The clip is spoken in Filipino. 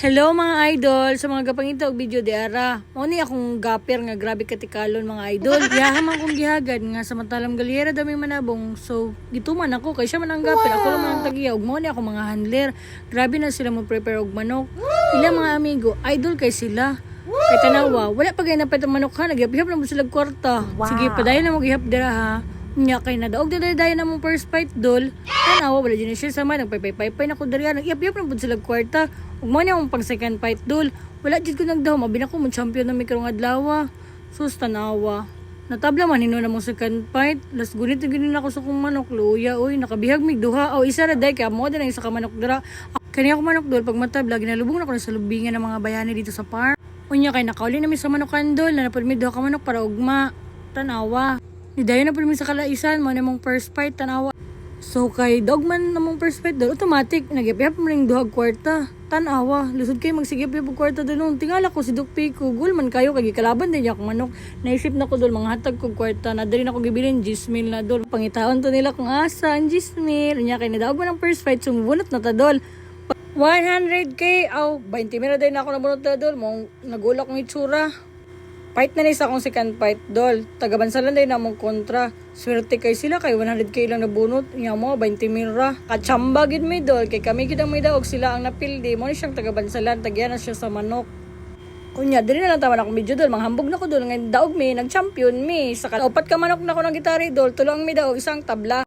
Hello mga idol, sa mga gapangita og video di ara. Mao ni akong gaper nga grabe katikalon mga idol. Yahaman kong gihagad nga sa matalam galyera dami manabong. So gituman ako kay siya man ang gaper, ako lang man ang tagiya ug mao ni ako mga handler. Grabe na sila mo prepare og manok. Ilang mga amigo, idol kay sila. Kay tanawa, wala pa gay napay manok ha, nagyap-yap na mo sila kwarta. Sige, padayon na mo gihap dira ha. Nya kay nadaog daday na mong first fight dol. Tanawa wala din siya sama nagpaypay na ko dariya nagyap-yap na pud sila kwarta. Ug mo ni akong pang second fight dol. Wala jud ko nagdaw mabin ako mo champion na mi karong adlaw. Sus tanawa. Natabla man hino na mong second fight. Las gunit gini na ako sa kong manok luya oy nakabihag mig duha. O isa ra day kay mo din ang isa ka manok dira. Kani ako manok dol pag matabla ginalubong na ko sa lubingan ng mga bayani dito sa farm. Unya kay nakauli na mi sa manokan dol na napud mi duha ka manok para ugma. Tanawa. Ni dayon na pud mi sa kalaisan mo na mong first fight tanawa. So kay dogman namong first fight dol automatic nagyap-yap mo ring duhag kwarta. Tanawa, lusod kay magsigip-yap og kwarta doon. Tingala ko si Doc Pico, gulman kayo kay gikalaban din akong manok. Naisip na ko dol mga hatag kog kwarta na dali na ko gibilin 10,000 na dol. Pangitaon to nila kung asa ang 10,000. Unya kay nadaog man ang first fight sumubunot na ta dol. 100k aw 20,000 din ako nabunot na dol. Mong nagulak kong itsura. Fight na nisa akong second fight dol. Tagabansalan din namong kontra. Swerte kay sila kay 100k lang nabunot. Nya mo 20,000 ra. Kachamba gid mi dol kay kami gid ang may daog sila ang napildi. Mo ni siyang tagabansalan tagyan na siya sa manok. Unya diri na lang taman akong video dol. Manghambog na ko dol nga daog mi nag-champion mi. Sa upat ka manok na ko ng gitari dol. Tulo ang mi daog isang tabla.